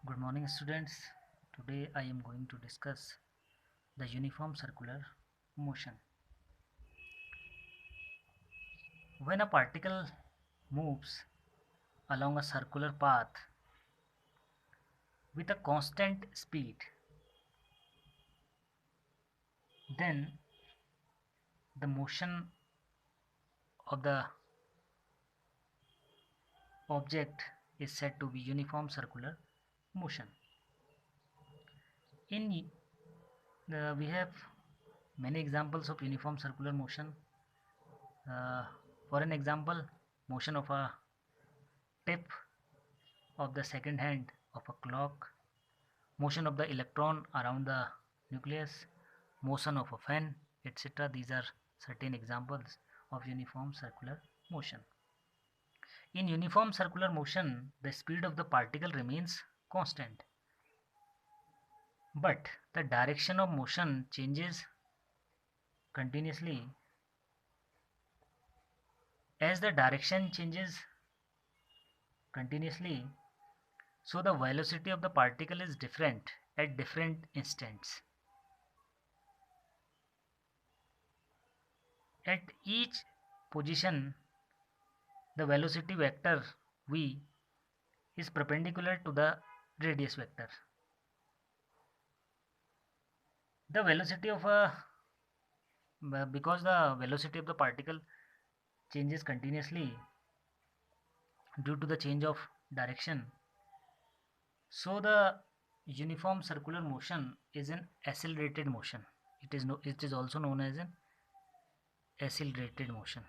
Good morning, students. Today I am going to discuss the uniform circular motion. When a particle moves along a circular path with a constant speed, then the motion of the object is said to be uniform circular motion. We have many examples of uniform circular motion. For an example, motion of a tip of the second hand of a clock, motion of the electron around the nucleus, motion of a fan, etc. These are certain examples of uniform circular motion. In uniform circular motion, the speed of the particle remains constant, but the direction of motion changes continuously. As the direction changes continuously, so the velocity of the particle is different at different instants. At each position, the velocity vector v is perpendicular to the radius vector. The velocity of a because the velocity of the particle changes continuously due to the change of direction, so the uniform circular motion is an accelerated motion. It is also known as an accelerated motion.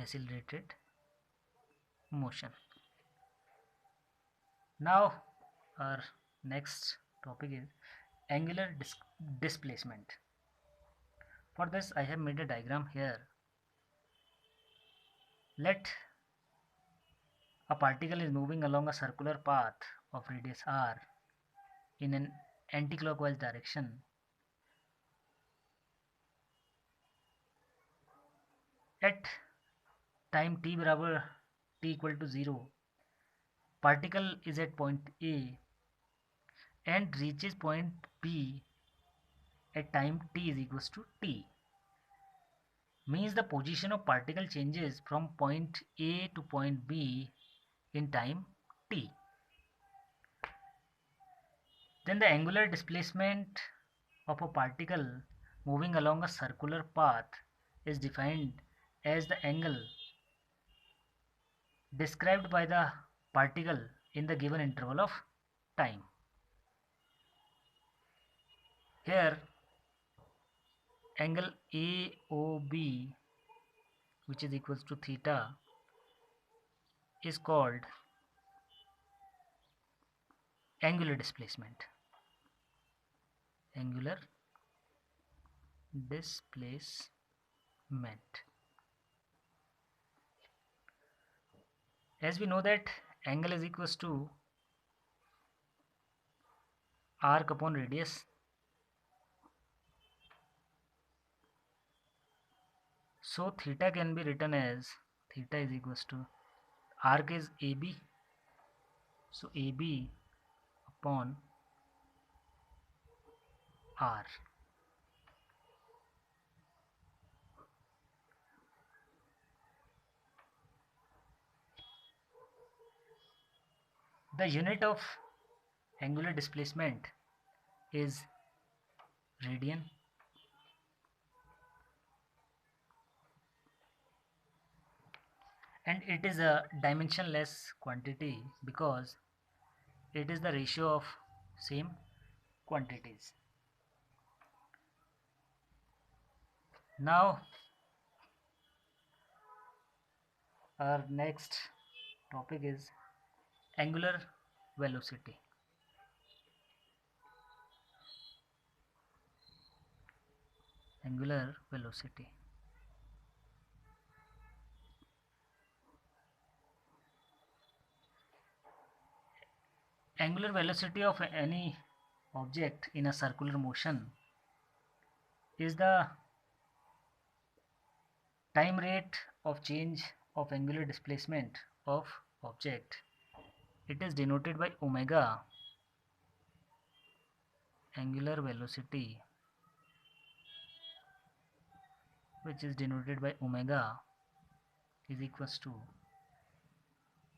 Accelerated motion. Now our next topic is angular displacement. For this I have made a diagram here. Let a particle is moving along a circular path of radius r in an anticlockwise direction. At time t बराबर t equal to 0, particle is at point A and reaches point B at time t is equals to t. Means the position of particle changes from point A to point B in time t. Then the angular displacement of a particle moving along a circular path is defined as the angle described by the particle in the given interval of time. Here angle AOB, which is equals to theta, is called angular displacement. Angular displacement. As we know that angle is equals to arc upon radius. So theta can be written as theta is equals to arc is AB. So AB upon R. The unit of angular displacement is radian. And it is a dimensionless quantity because it is the ratio of same quantities. Now our next topic is angular velocity. Angular velocity. Angular velocity of any object in a circular motion is the time rate of change of angular displacement of object it is denoted by omega, angular velocity, which is denoted by omega, is equals to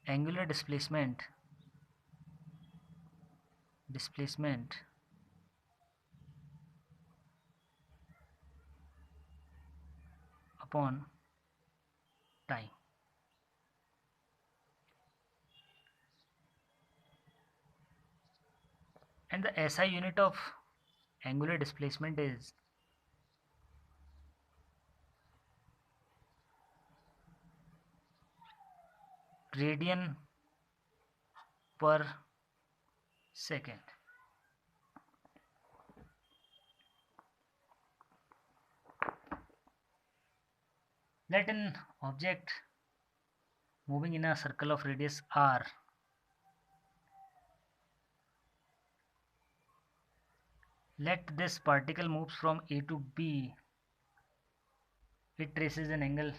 angular displacement upon time. And the SI unit of angular displacement is radian per second. Let an object moving in a circle of radius r let this particle moves from A to B. It traces an angle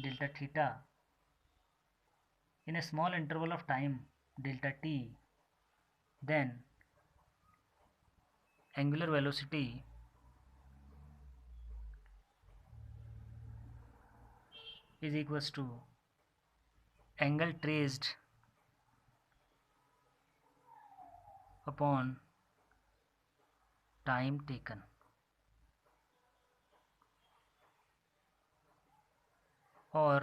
delta theta in a small interval of time delta t. Then angular velocity is equals to angle traced upon time taken, or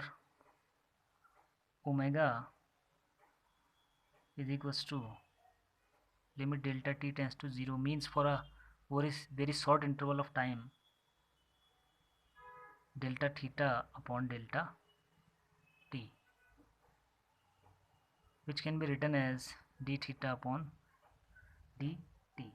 omega is equals to limit delta t tends to 0, means for a very short interval of time delta theta upon delta t, which can be written as d theta upon d